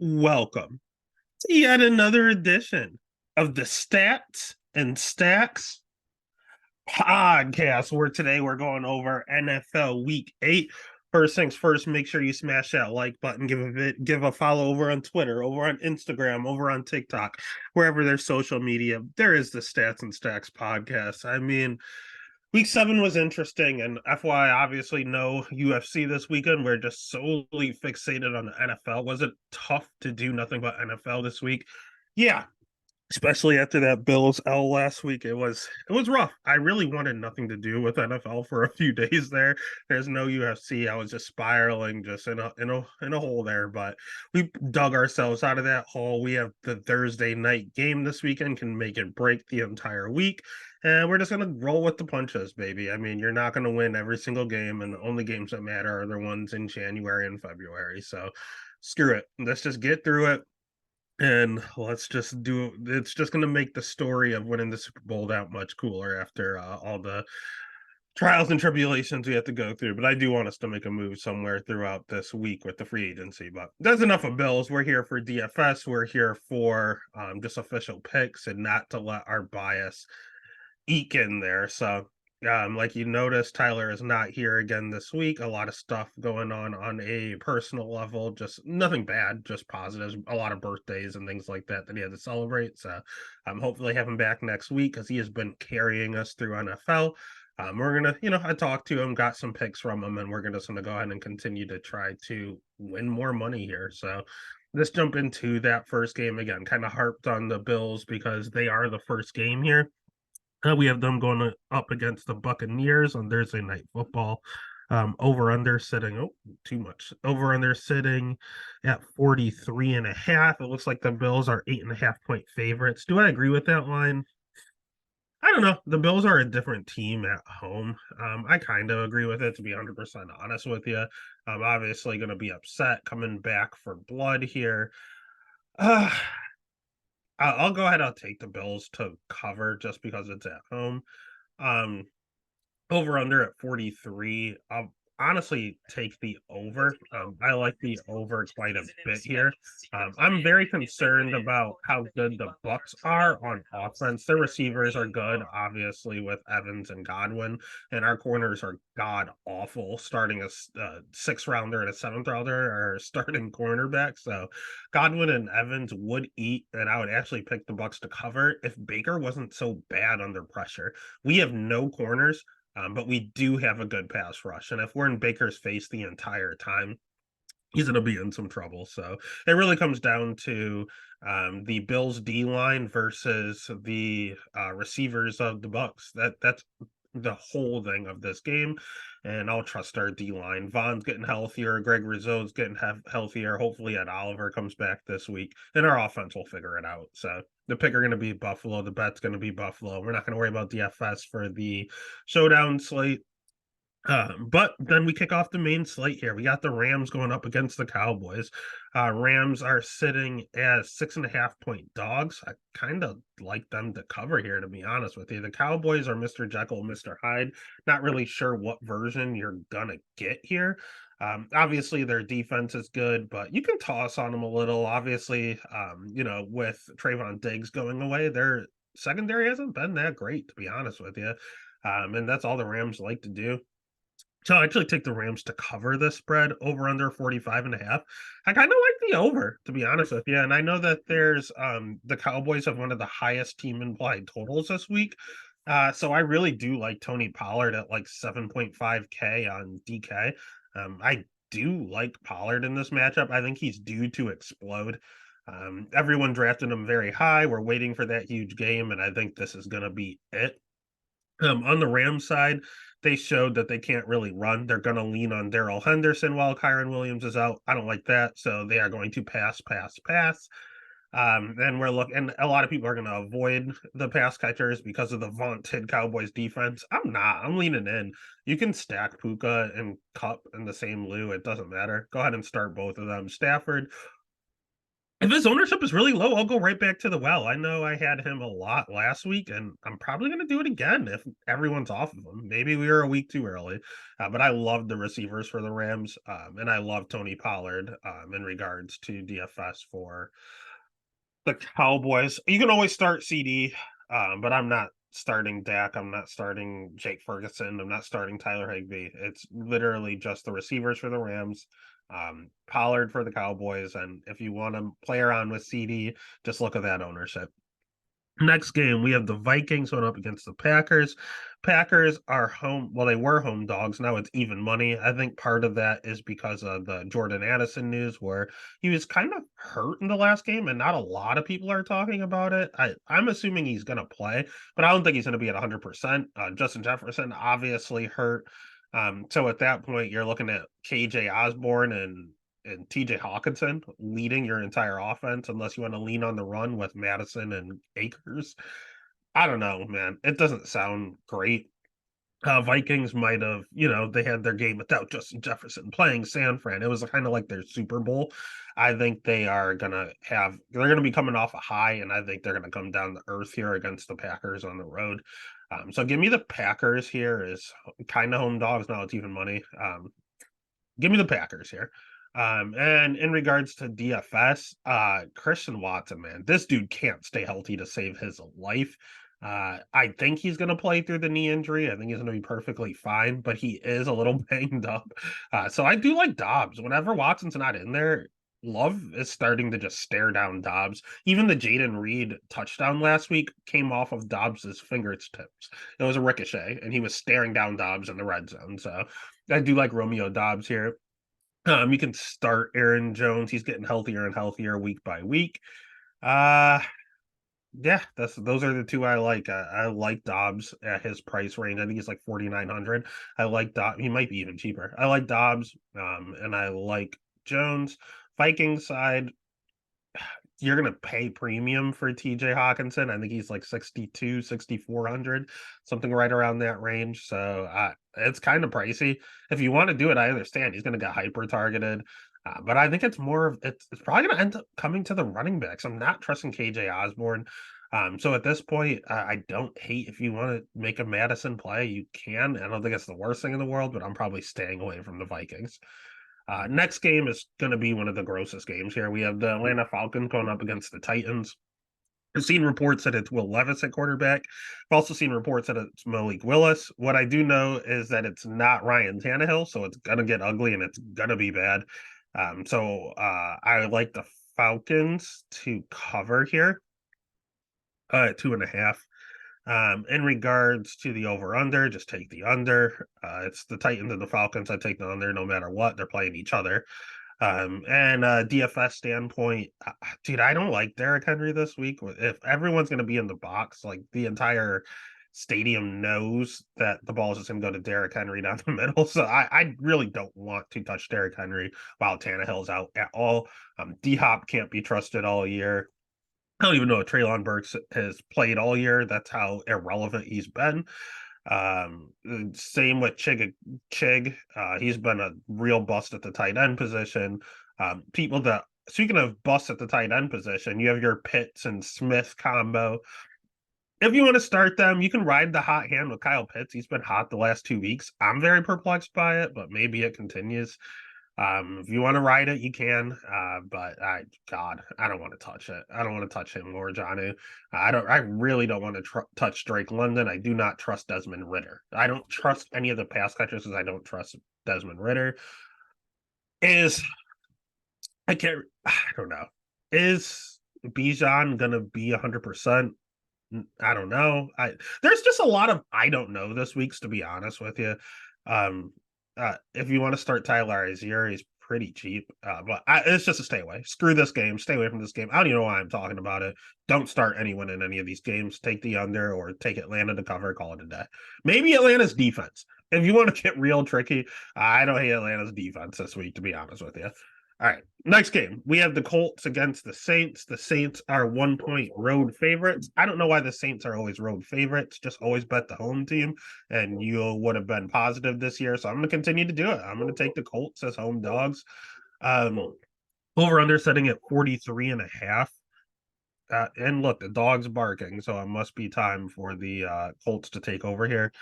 Welcome to yet another edition of the Stats and Stacks podcast, where today we're going over NFL Week 8. First things first, make sure you smash that like button, give a follow over on Twitter, over on Instagram, over on TikTok, wherever there's social media. There is the Stats and Stacks podcast. I mean, Week 7 was interesting, and FYI, obviously, no UFC this weekend. We're just solely fixated on the NFL. Was it tough to do nothing but NFL this week? Yeah, especially after that Bills L last week. It was rough. I really wanted nothing to do with NFL for a few days there. There's no UFC. I was just spiraling just in a hole there, but we dug ourselves out of that hole. We have the Thursday night game this weekend, can make it break the entire week. And we're just gonna roll with the punches, baby. I mean, you're not gonna win every single game, and the only games that matter are the ones in January and February. So screw it. Let's just get through it, and let's just do it's just going to make the story of winning the Super Bowl that much cooler after all the trials and tribulations we have to go through. But I do want us to make a move somewhere throughout this week with the free agency. But that's enough of Bills. We're here for DFS. We're here for just official picks and not to let our bias eke in there. So like you noticed, Tyler is not here again this week. A lot of stuff going on a personal level, just nothing bad, just positives. A lot of birthdays and things like that he had to celebrate. So I'm hopefully have him back next week because he has been carrying us through NFL. We're gonna, I talked to him, got some picks from him, and we're just gonna go ahead and continue to try to win more money here. So let's jump into that first game again. Kind of harped on the Bills because they are the first game here. We have them going up against the Buccaneers on Thursday Night Football. Over under sitting, too much. Over under sitting at 43.5. It looks like the Bills are 8.5 point favorites. Do I agree with that line? I don't know. The Bills are a different team at home. I kind of agree with it, to be 100% honest with you. I'm obviously going to be upset coming back for blood here. Uh, I'll go ahead. I'll take the Bills to cover just because it's at home. Um, Over under at 43. I'll honestly take the over. I like the over quite a bit here. I'm very concerned about how good the Bucks are on offense. Their receivers are good, obviously, with Evans and Godwin, and our corners are god awful. Starting a sixth rounder and a seventh rounder are starting cornerback. So Godwin and Evans would eat, and I would actually pick the Bucks to cover if Baker wasn't so bad under pressure. We have no corners, but we do have a good pass rush. And if we're in Baker's face the entire time, he's going to be in some trouble. So it really comes down to the Bills D line versus the receivers of the Bucks. That's the whole thing of this game. And I'll trust our D line. Vaughn's getting healthier. Greg Rizzo's getting healthier. Hopefully, Ed Oliver comes back this week, and our offense will figure it out. So the pick are going to be Buffalo. The bet's going to be Buffalo. We're not going to worry about DFS for the showdown slate. But then we kick off the main slate here. We got the Rams going up against the Cowboys. Rams are sitting as 6.5 point dogs. I kind of like them to cover here, to be honest with you. The Cowboys are Mr. Jekyll, Mr. Hyde. Not really sure what version you're gonna get here. Obviously, their defense is good, but you can toss on them a little. Obviously, with Trayvon Diggs going away, their secondary hasn't been that great, to be honest with you. And that's all the Rams like to do. So I actually take the Rams to cover the spread over under 45.5. I kind of like the over, to be honest with you. And I know that there's the Cowboys have one of the highest team implied totals this week. So I really do like Tony Pollard at like 7.5K on DK. I do like Pollard in this matchup. I think he's due to explode. Everyone drafted him very high. We're waiting for that huge game, and I think this is going to be it. On the Rams side, they showed that they can't really run. They're going to lean on Darrell Henderson while Kyron Williams is out. I don't like that. So they are going to pass, pass, pass. And we're looking, and a lot of people are going to avoid the pass catchers because of the vaunted Cowboys defense. I'm not. I'm leaning in. You can stack Puka and Cup in the same lieu. It doesn't matter. Go ahead and start both of them. Stafford, If his ownership is really low, I'll go right back to the well. I know I had him a lot last week, and I'm probably going to do it again if everyone's off of him. Maybe we were a week too early, but I love the receivers for the Rams, and I love Tony Pollard in regards to DFS for the Cowboys. You can always start CD, but I'm not starting Dak. I'm not starting Jake Ferguson. I'm not starting Tyler Higbee. It's literally just the receivers for the Rams, Pollard for the Cowboys, and if you want to play around with CD, just look at that ownership. Next game, we have the Vikings going up against the Packers. Packers are home. Well, they were home dogs. Now it's even money. I think part of that is because of the Jordan Addison news, where he was kind of hurt in the last game, and not a lot of people are talking about it. I'm assuming he's going to play, but I don't think he's going to be at 100%. Justin Jefferson obviously hurt. So at that point, you're looking at KJ Osborne and TJ Hawkinson leading your entire offense, unless you want to lean on the run with Madison and Akers. I don't know, man. It doesn't sound great. Vikings might have, they had their game without Justin Jefferson playing San Fran. It was kind of like their Super Bowl. I think they're gonna be coming off a high, and I think they're gonna come down to earth here against the Packers on the road. So give me the Packers here is kind of home dogs. Now it's even money. Give me the Packers here. And in regards to DFS, Christian Watson, man, this dude can't stay healthy to save his life. I think he's going to play through the knee injury. I think he's going to be perfectly fine, but he is a little banged up. So I do like Dobbs. Whenever Watson's not in there, Love is starting to just stare down Dobbs. Even the Jaden Reed touchdown last week came off of Dobbs's fingertips. It was a ricochet, and he was staring down Dobbs in the red zone. So I do like Romeo Dobbs here. You can start Aaron Jones. He's getting healthier and healthier week by week. Uh yeah, those are the two I like. I like Dobbs at his price range. I think he's like 4,900. I like Dobbs. He might be even cheaper. I like Dobbs, and I like Jones. Vikings side, you're gonna pay premium for TJ Hawkinson. I think he's like 62, 6,400, something right around that range. So it's kind of pricey. If you want to do it, I understand. He's gonna get hyper targeted. But I think it's more of it's probably gonna end up coming to the running backs. I'm not trusting KJ Osborne. So at this point, I don't hate if you want to make a Madison play, you can. I don't think it's the worst thing in the world, but I'm probably staying away from the Vikings. Next game is going to be one of the grossest games here. We have the Atlanta Falcons going up against the Titans. I've seen reports that it's Will Levis at quarterback. I've also seen reports that it's Malik Willis. What I do know is that it's not Ryan Tannehill, so it's going to get ugly and it's going to be bad. I like the Falcons to cover here at 2.5. In regards to the over-under, just take the under. It's the Titans and the Falcons. I take the under no matter what. They're playing each other. And DFS standpoint, dude, I don't like Derrick Henry this week. If everyone's going to be in the box, like the entire stadium knows that the ball is just going to go to Derrick Henry down the middle. So I really don't want to touch Derrick Henry while Tannehill's out at all. D-Hop can't be trusted all year. I don't even know if Treylon Burks has played all year. That's how irrelevant he's been. Same with Chig. He's been a real bust at the tight end position. Speaking of bust at the tight end position, you have your Pitts and Smith combo. If you want to start them, you can ride the hot hand with Kyle Pitts. He's been hot the last 2 weeks. I'm very perplexed by it, but maybe it continues. If you want to ride it, you can. But I don't want to touch it. I don't want to touch him or Jonnu. I really don't want to touch Drake London. I do not trust Desmond Ridder. I don't trust any of the pass catchers because I don't trust Desmond Ridder. I don't know. Is Bijan gonna be 100%? I don't know. There's just a lot of I don't know this week's, to be honest with you. If you want to start Tyler Algier, he's pretty cheap. But it's just a stay away. Screw this game. Stay away from this game. I don't even know why I'm talking about it. Don't start anyone in any of these games. Take the under or take Atlanta to cover. Call it a day. Maybe Atlanta's defense. If you want to get real tricky, I don't hate Atlanta's defense this week, to be honest with you. All right, next game. We have the Colts against the Saints. The Saints are 1-point road favorites. I don't know why the Saints are always road favorites. Just always bet the home team, and you would have been positive this year. So I'm going to continue to do it. I'm going to take the Colts as home dogs. Over under setting at 43 and a half. And look, the dog's barking, so it must be time for the Colts to take over here.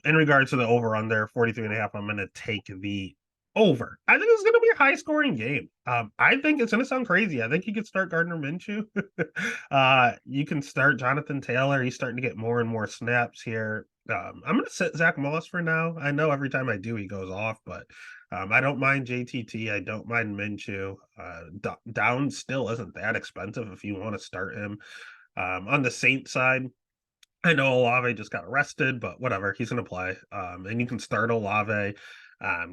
In regards to the over under 43 and a half, I'm going to take the over. I think it's going to be a high scoring game. I think it's going to sound crazy. I think you could start Gardner Minshew. You can start Jonathan Taylor. He's starting to get more and more snaps here. I'm going to sit Zach Moss for now. I know every time I do, he goes off, but I don't mind JTT. I don't mind Minshew. Downs still isn't that expensive if you want to start him. On the Saints side, I know Olave just got arrested, but whatever, he's going to play. And you can start Olave.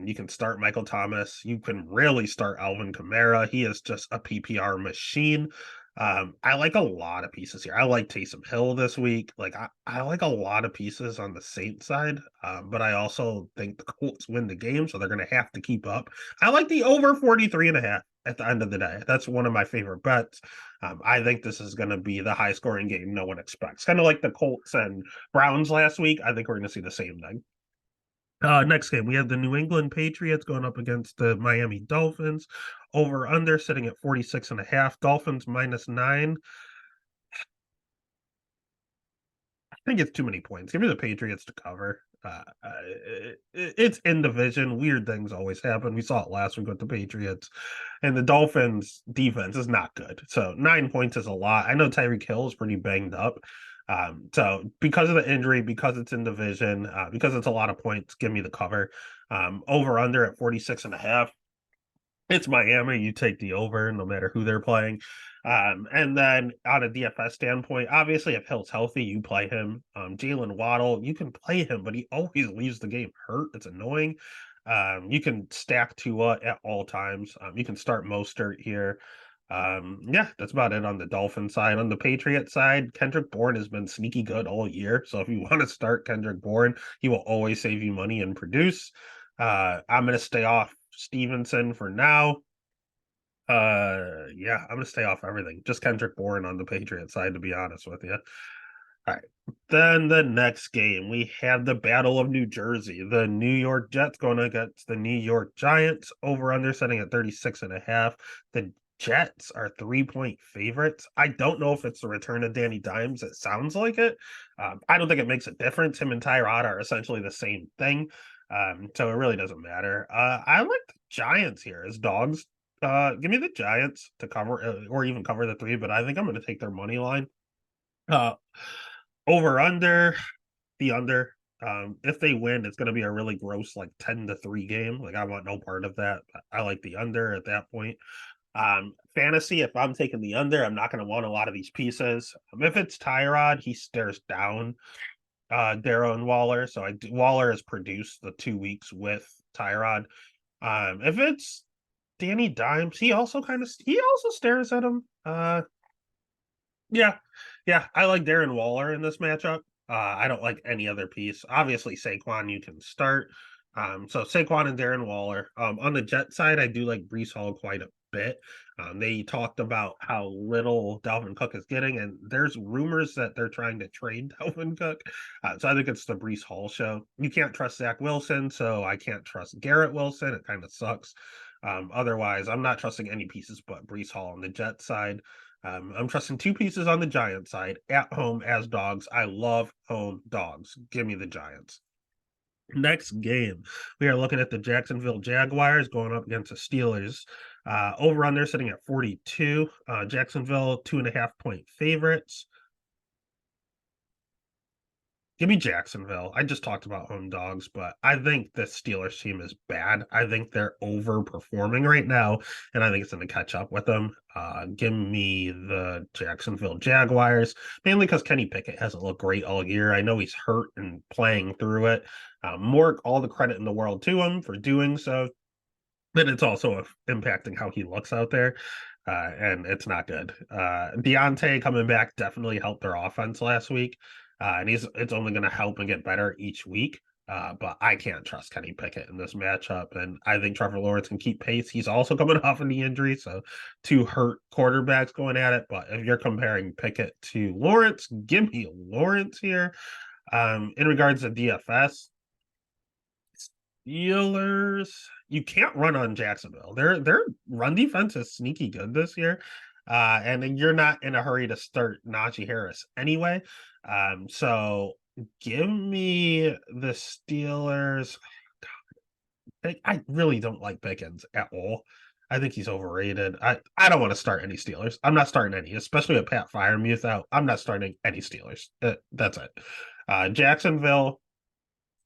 You can start Michael Thomas. You can really start Alvin Kamara. He is just a PPR machine. I like a lot of pieces here. I like Taysom Hill this week. Like I like a lot of pieces on the Saints side, but I also think the Colts win the game, so they're going to have to keep up. I like the over 43 and a half at the end of the day. That's one of my favorite bets. I think this is going to be the high scoring game no one expects. Kind of like the Colts and Browns last week. I think we're going to see the same thing. Next game, we have the New England Patriots going up against the Miami Dolphins. Over under sitting at 46 and a half. Dolphins -9. I think it's too many points. Give me the Patriots to cover. It's in division. Weird things always happen. We saw it last week with the Patriots, and the Dolphins' defense is not good. So 9 points is a lot. I know Tyreek Hill is pretty banged up. So because of the injury, because it's in division, because it's a lot of points, give me the cover. Over under at 46 and a half. It's Miami. You take the over no matter who they're playing. And then on a DFS standpoint, obviously, if Hill's healthy, you play him. Jalen Waddle, you can play him, but he always leaves the game hurt. It's annoying. You can stack Tua at all times. You can start Mostert here. Yeah, that's about it on the Dolphin side. On the Patriot side, Kendrick Bourne has been sneaky good all year. So if you want to start Kendrick Bourne, he will always save you money and produce. I'm going to stay off Stevenson for now. Yeah, I'm gonna stay off everything. Just Kendrick Bourne on the Patriot side, to be honest with you. All right. Then the next game, we have the Battle of New Jersey. The New York Jets going against the New York Giants. Over under setting at 36 and a half. The Jets are 3-point favorites. I don't know if it's the return of Danny Dimes. It sounds like it. I don't think it makes a difference. Him and Tyrod are essentially the same thing. So it really doesn't matter. I like the Giants here as dogs. Give me the Giants to cover or even cover the 3, but I think I'm going to take their money line. Uh, over under the under. If they win, it's going to be a really gross like 10-3 game. Like I want no part of that. I like the under at that point. Fantasy, if I'm taking the under, I'm not going to want a lot of these pieces. If it's Tyrod, he stares down Darren Waller. So Waller has produced the 2 weeks with Tyrod. If it's Danny Dimes, he also stares at him. Yeah, I like Darren Waller in this matchup. I don't like any other piece. Obviously, Saquon you can start. So Saquon and Darren Waller. On the Jet side, I do like Breece Hall quite a bit. They talked about how little Dalvin Cook is getting, and there's rumors that they're trying to trade Dalvin Cook. So I think it's the Breece Hall show. You can't trust Zach Wilson, so I can't trust Garrett Wilson. It kind of sucks. Otherwise, I'm not trusting any pieces but Breece Hall on the Jet side. I'm trusting 2 pieces on the Giants side at home as dogs. I love home dogs. Give me the Giants. Next game, we are looking at the Jacksonville Jaguars going up against the Steelers. Over under sitting at 42. Jacksonville 2.5-point favorites. Give me Jacksonville. I just talked about home dogs, but I think the Steelers team is bad. I think they're overperforming right now, and I think it's going to catch up with them. Give me the Jacksonville Jaguars, mainly because Kenny Pickett hasn't looked great all year. I know he's hurt and playing through it. More all the credit in the world to him for doing so, but it's also impacting how he looks out there. And it's not good. Deontay coming back definitely helped their offense last week. And it's only going to help and get better each week. But I can't trust Kenny Pickett in this matchup. And I think Trevor Lawrence can keep pace. He's also coming off a knee injury. So 2 hurt quarterbacks going at it. But if you're comparing Pickett to Lawrence, give me Lawrence here. In regards to DFS, Steelers, you can't run on Jacksonville. Their run defense is sneaky good this year. And then you're not in a hurry to start Najee Harris anyway. So give me the Steelers. I really don't like Pickens at all. I think he's overrated. I don't want to start any Steelers. I'm not starting any, especially with Pat Freiermuth out. I'm not starting any Steelers. That's it. Jacksonville,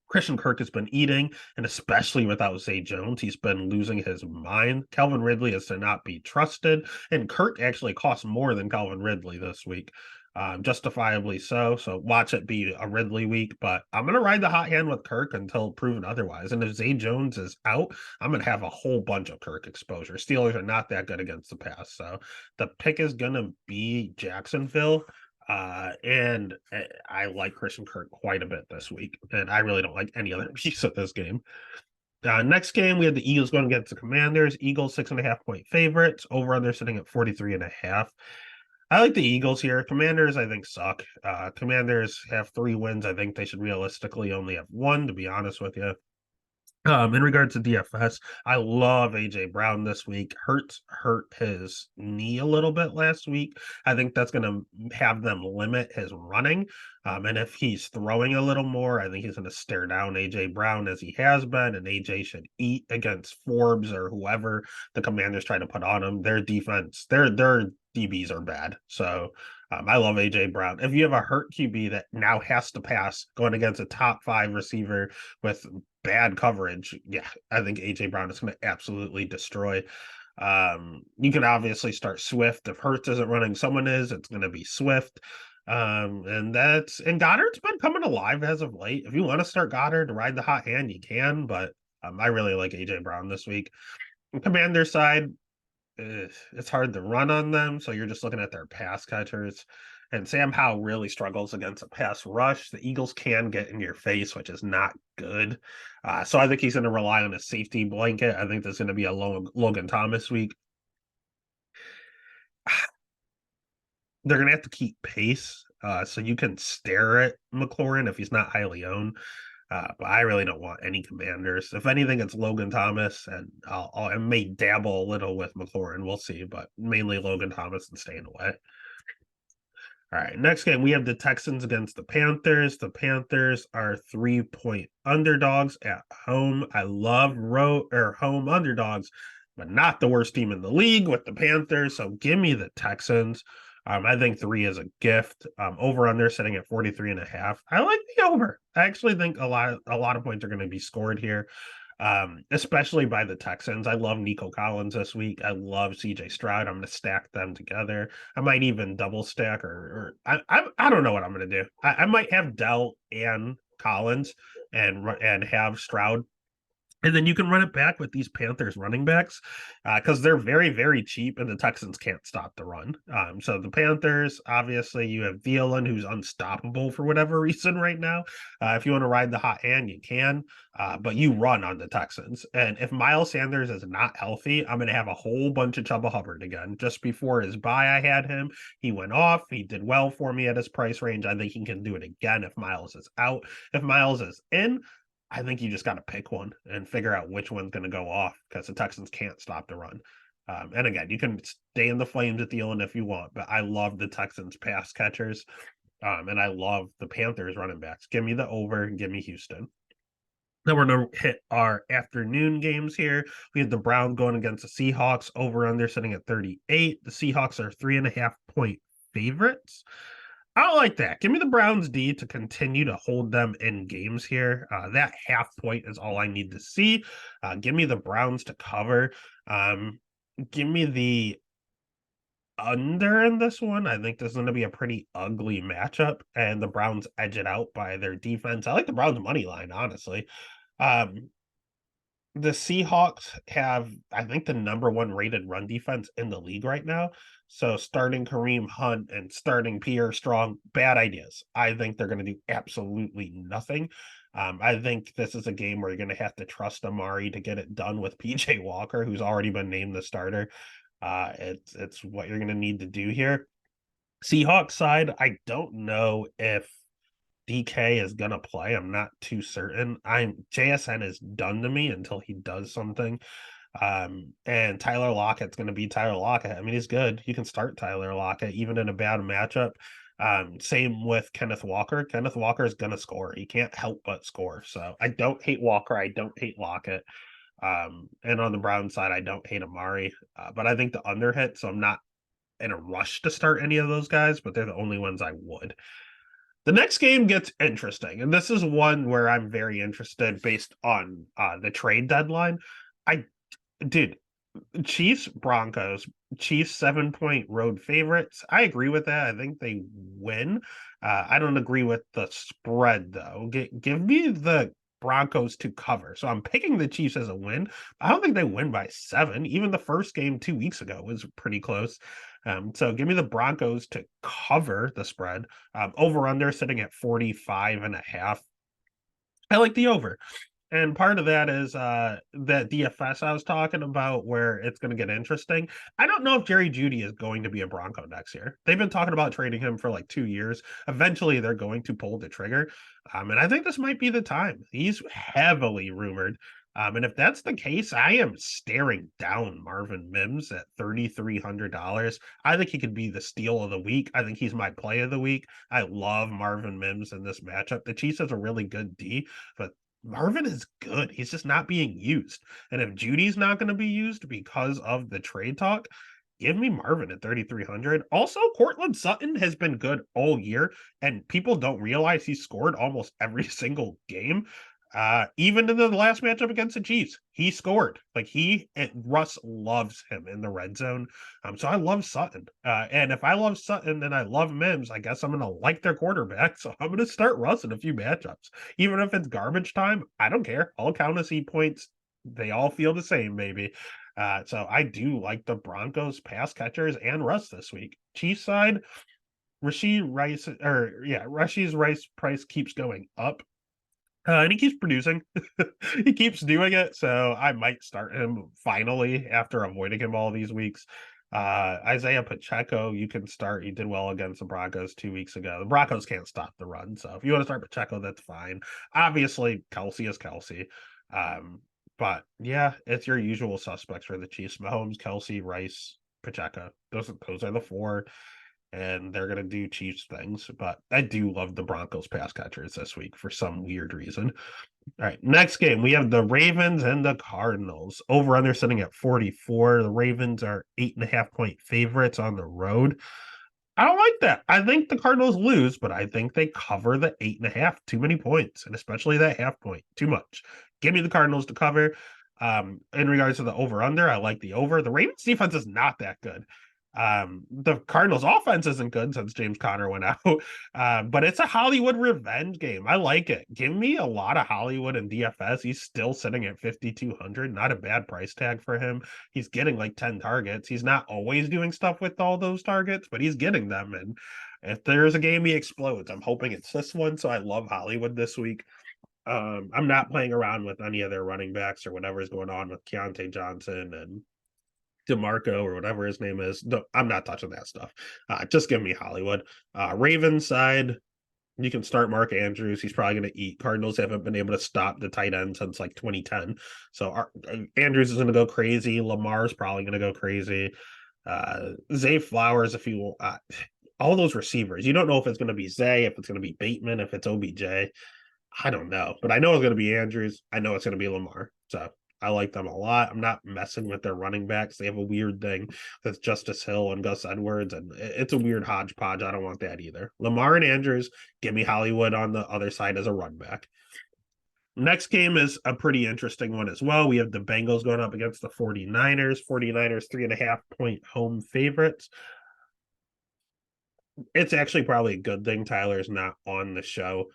Christian Kirk has been eating, and especially without Zay Jones, he's been losing his mind. Calvin Ridley is to not be trusted, and Kirk actually costs more than Calvin Ridley this week, justifiably so. So watch it be a Ridley week, but I'm going to ride the hot hand with Kirk until proven otherwise. And if Zay Jones is out, I'm going to have a whole bunch of Kirk exposure. Steelers are not that good against the pass, so the pick is going to be Jacksonville. And I like Christian Kirk quite a bit this week, and I really don't like any other piece of this game. Next game, we had the Eagles going against the Commanders. Eagles 6.5 point favorites. Over under sitting at 43.5. I like the Eagles here. Commanders, I think, suck. Commanders have 3 wins. I think they should realistically only have 1, to be honest with you. In regards to DFS, I love AJ Brown this week. Hurts hurt his knee a little bit last week. I think that's going to have them limit his running. And if he's throwing a little more, I think he's going to stare down AJ Brown as he has been. And AJ should eat against Forbes or whoever the Commanders try to put on him. Their defense, their DBs are bad. So I love AJ Brown. If you have a hurt QB that now has to pass going against a top 5 receiver with bad coverage, yeah, I think AJ Brown is going to absolutely destroy. You can obviously start Swift. If Hurts isn't running, someone is. It's going to be Swift. And Goddard's been coming alive as of late. If you want to start Goddard to ride the hot hand, you can, but I really like AJ Brown this week. Commander side, it's hard to run on them, so you're just looking at their pass catchers. And Sam Howell really struggles against a pass rush. The Eagles can get in your face, which is not good. So I think he's going to rely on a safety blanket. I think there's going to be a Logan Thomas week. They're going to have to keep pace, so you can stare at McLaurin if he's not highly owned. But I really don't want any Commanders. If anything, it's Logan Thomas, and I may dabble a little with McLaurin. We'll see, but mainly Logan Thomas and staying away. All right, next game, we have the Texans against the Panthers. The Panthers are 3-point underdogs at home. I love home underdogs, but not the worst team in the league with the Panthers. So give me the Texans. I think 3 is a gift. Over under sitting at 43.5. I like the over. I actually think a lot of points are going to be scored here, especially by the Texans. I love Nico Collins this week. I love CJ Stroud. I'm going to stack them together. I might even double stack, or I don't know what I'm going to do. I might have Dell and Collins and have Stroud. And then you can run it back with these Panthers running backs because they're very, very cheap and the Texans can't stop the run. So the Panthers, obviously, you have Thielen, who's unstoppable for whatever reason right now. If you want to ride the hot hand, you can, but you run on the Texans. And if Miles Sanders is not healthy, I'm going to have a whole bunch of Chuba Hubbard again. Just before his bye, I had him. He went off. He did well for me at his price range. I think he can do it again if Miles is out. If Miles is in, I think you just got to pick one and figure out which one's going to go off because the Texans can't stop the run. And again, you can stay in the flames at the end if you want, but I love the Texans pass catchers. And I love the Panthers running backs. Give me the over and give me Houston. Then we're going to hit our afternoon games here. We have the Browns going against the Seahawks. Over under sitting at 38. The Seahawks are 3.5-point favorites. I don't like that. Give me the Browns D to continue to hold them in games here. That half point is all I need to see. Give me the Browns to cover. Give me the under in this one. I think this is going to be a pretty ugly matchup, and the Browns edge it out by their defense. I like the Browns money line, honestly. The Seahawks have, I think, the number 1 rated run defense in the league right now. So starting Kareem Hunt and starting Pierre Strong, bad ideas. I think they're going to do absolutely nothing. I think this is a game where you're going to have to trust Amari to get it done with PJ Walker, who's already been named the starter. It's what you're going to need to do here. Seahawks side, I don't know if DK is gonna play. I'm not too certain. I'm JSN is done to me until he does something. And Tyler Lockett's gonna be Tyler Lockett. I mean, he's good. You can start Tyler Lockett even in a bad matchup. Same with Kenneth Walker. Kenneth Walker is gonna score. He can't help but score. So I don't hate Walker. I don't hate Lockett. And on the Brown side, I don't hate Amari. But I think the under hit, so I'm not in a rush to start any of those guys, but they're the only ones I would. The next game gets interesting, and this is one where I'm very interested based on the trade deadline. I did Chiefs Broncos. Chiefs 7-point road favorites. I agree with that. I think they win. I don't agree with the spread though. Give me the Broncos to cover. So I'm picking the Chiefs as a win. I don't think they win by 7. Even the first game 2 weeks ago was pretty close. So give me the Broncos to cover the spread. Over under sitting at 45.5. I like the over. And part of that is that DFS I was talking about where it's going to get interesting. I don't know if Jerry Jeudy is going to be a Bronco next year. They've been talking about trading him for like 2 years. Eventually, they're going to pull the trigger. And I think this might be the time. He's heavily rumored. And if that's the case, I am staring down Marvin Mims at $3,300. I think he could be the steal of the week. I think he's my play of the week. I love Marvin Mims in this matchup. The Chiefs has a really good D, but Marvin is good. He's just not being used. And if Judy's not going to be used because of the trade talk, give me Marvin at 3,300. Also, Cortland Sutton has been good all year, and people don't realize he scored almost every single game. Even in the last matchup against the Chiefs, he scored. Like Russ loves him in the red zone. So I love Sutton. And if I love Sutton and I love Mims, I guess I'm gonna like their quarterback. So I'm gonna start Russ in a few matchups. Even if it's garbage time, I don't care. I'll count as points. They all feel the same, maybe. So I do like the Broncos pass catchers and Russ this week. Chiefs side, Rashi's Rice price keeps going up. And he keeps producing. He keeps doing it. So I might start him finally after avoiding him all these weeks. Isaiah Pacheco, you can start. He did well against the Broncos 2 weeks ago. The Broncos can't stop the run. So if you want to start Pacheco, that's fine. Obviously, Kelsey is Kelsey. But yeah, it's your usual suspects for the Chiefs. Mahomes, Kelsey, Rice, Pacheco. Those are the four, and they're going to do Chiefs things. But I do love the Broncos pass catchers this week for some weird reason. All right, next game, we have the Ravens and the Cardinals. Over under sitting at 44. The Ravens are 8.5-point favorites on the road. I don't like that. I think the Cardinals lose, but I think they cover the 8.5. Too many points, and especially that half point. Too much. Give me the Cardinals to cover. In regards to the over-under, I like the over. The Ravens defense is not that good. The Cardinals offense isn't good since James Conner went out. But it's a Hollywood revenge game. I like it. Give me a lot of Hollywood and DFS. He's still sitting at 5,200. Not a bad price tag for him. He's getting like 10 targets. He's not always doing stuff with all those targets, but he's getting them. And if there's a game he explodes, I'm hoping it's this one. So I love Hollywood this week. I'm not playing around with any of their running backs or whatever is going on with Keontae Johnson and DeMarco or whatever his name is. No, I'm not touching that stuff. Just give me Hollywood. Ravens side, you can start Mark Andrews. He's probably going to eat. Cardinals haven't been able to stop the tight end since like 2010. So Andrews is going to go crazy. Lamar's probably going to go crazy. Zay Flowers, if you all those receivers, you don't know if it's going to be Zay, if it's going to be Bateman, if it's OBJ. I don't know, but I know it's going to be Andrews. I know it's going to be Lamar. So I like them a lot. I'm not messing with their running backs. They have a weird thing that's Justice Hill and Gus Edwards, and it's a weird hodgepodge. I don't want that either. Lamar and Andrews, give me Hollywood on the other side as a run back. Next game is a pretty interesting one as well. We have the Bengals going up against the 49ers. 49ers, 3.5-point home favorites. It's actually probably a good thing Tyler's not on the show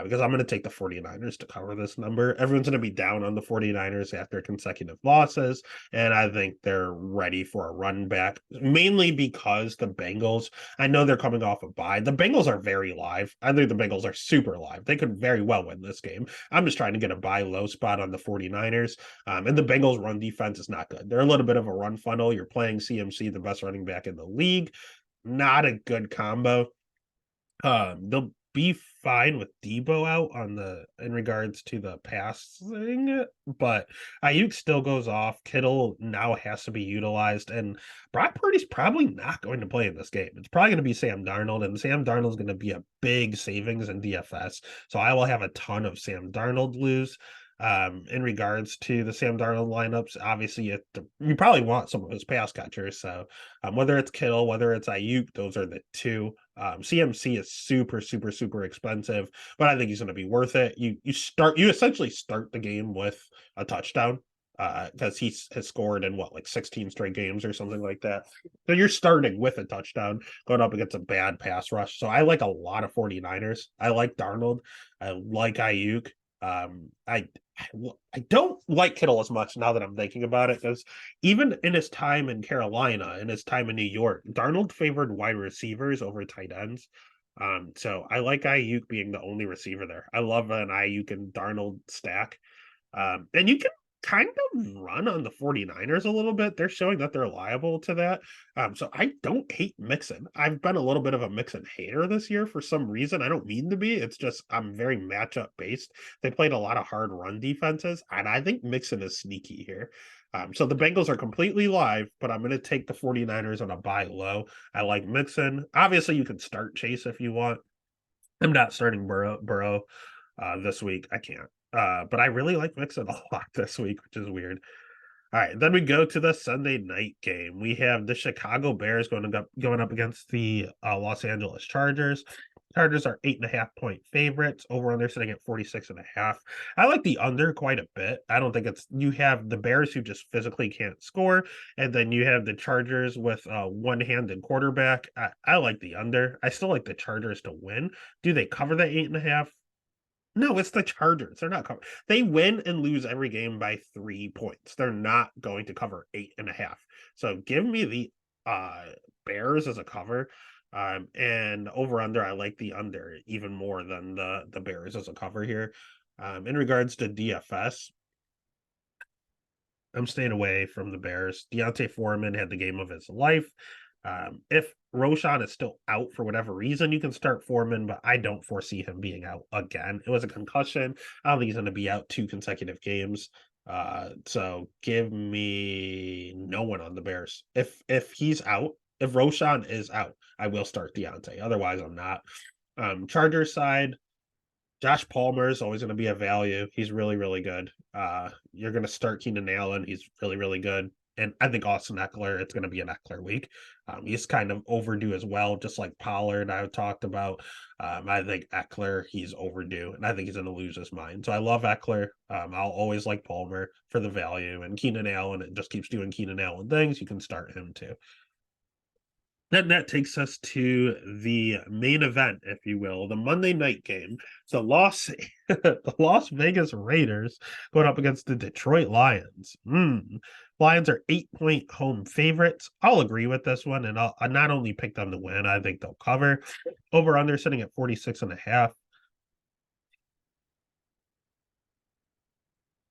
because I'm going to take the 49ers to cover this number. Everyone's going to be down on the 49ers after consecutive losses, and I think they're ready for a run back, mainly because the Bengals, I know they're coming off a bye. The Bengals are very live. I think the Bengals are super live. They could very well win this game. I'm just trying to get a buy low spot on the 49ers, and the Bengals run defense is not good. They're a little bit of a run funnel. You're playing CMC, the best running back in the league. Not a good combo. be fine with Debo out on the in regards to the passing, but Ayuk still goes off. Kittle now has to be utilized, and Brock Purdy's probably not going to play in this game. It's probably going to be Sam Darnold, and Sam Darnold's going to be a big savings in DFS. So I will have a ton of Sam Darnold lose. In regards to the Sam Darnold lineups, obviously you probably want some of his pass catchers. So whether it's Kittle, whether it's Ayuk, those are the two. CMC is super, super, super expensive, but I think he's going to be worth it. You essentially start the game with a touchdown because he has scored in what, like 16 straight games or something like that. So you're starting with a touchdown going up against a bad pass rush. So I like a lot of 49ers. I like Darnold. I like Ayuk. I don't like Kittle as much now that I'm thinking about it, because even in his time in Carolina, in his time in New York, Darnold favored wide receivers over tight ends. So I like Ayuk being the only receiver there. I love an Ayuk and Darnold stack. And you can kind of run on the 49ers a little bit. They're showing that they're liable to that. So I don't hate Mixon. I've been a little bit of a Mixon hater this year for some reason. I don't mean to be. It's just I'm very matchup based. They played a lot of hard run defenses, and I think Mixon is sneaky here. So the Bengals are completely live, but I'm going to take the 49ers on a buy low. I like Mixon. Obviously, you can start Chase if you want. I'm not starting Burrow this week. I can't. But I really like Mixon a lot this week, which is weird. All right, then we go to the Sunday night game. We have the Chicago Bears going up against the Los Angeles Chargers. Chargers are 8.5-point favorites. Over under sitting at 46.5. I like the under quite a bit. I don't think it's you have the Bears who just physically can't score, and then you have the Chargers with a one-handed quarterback. I like the under. I still like the Chargers to win. Do they cover the 8.5? No, it's the Chargers. They're not cover. They win and lose every game by 3 points. They're not going to cover 8.5. So give me the Bears as a cover. And over under, I like the under even more than the Bears as a cover here. In regards to DFS, I'm staying away from the Bears. D'Onta Foreman had the game of his life. If Roschon is still out for whatever reason, you can start Foreman, but I don't foresee him being out again. It was a concussion. I don't think he's going to be out 2 consecutive games. So give me no one on the Bears. If he's out, if Roschon is out, I will start D'Onta. Otherwise, I'm not. Chargers side, Josh Palmer is always going to be a value. He's really, really good. You're going to start Keenan Allen. He's really, really good. And I think Austin Eckler, it's going to be an Eckler week. He's kind of overdue as well, just like Pollard I talked about. I think Eckler, he's overdue, and I think he's going to lose his mind. So I love Eckler. I'll always like Palmer for the value. And Keenan Allen, it just keeps doing Keenan Allen things. You can start him too. Then that takes us to the main event, if you will, the Monday night game. So the Las Vegas Raiders going up against the Detroit Lions. Lions are 8-point home favorites. I'll agree with this one, and I'll not only pick them to win, I think they'll cover. Over under sitting at 46.5.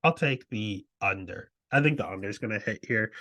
I'll take the under. I think the under is going to hit here.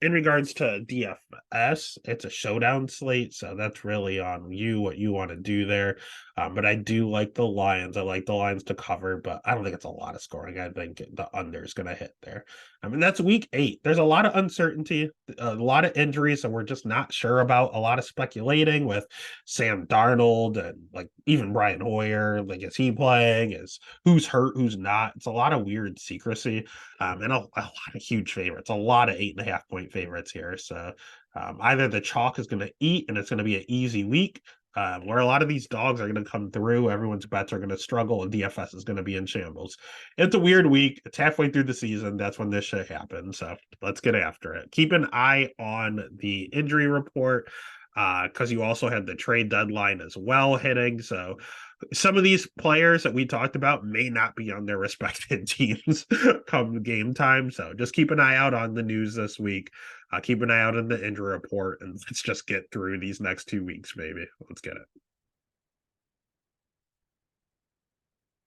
In regards to DFS, it's a showdown slate, so that's really on you what you want to do there. But I do like the Lions. I like the Lions to cover, but I don't think it's a lot of scoring. I think the under is going to hit there. I mean, that's week 8. There's a lot of uncertainty, a lot of injuries, and we're just not sure about. A lot of speculating with Sam Darnold and like even Brian Hoyer. Like, is he playing? Is who's hurt? Who's not? It's a lot of weird secrecy. And a lot of huge favorites, a lot of 8.5-point favorites here. So either the chalk is going to eat and it's going to be an easy week, where a lot of these dogs are going to come through. Everyone's bets are going to struggle, and DFS is going to be in shambles. It's a weird week. It's halfway through the season. That's when this shit happens. So let's get after it. Keep an eye on the injury report, because you also had the trade deadline as well hitting. So some of these players that we talked about may not be on their respective teams come game time. So just keep an eye out on the news this week. Keep an eye out on the injury report, and let's just get through these next 2 weeks, maybe. Let's get it.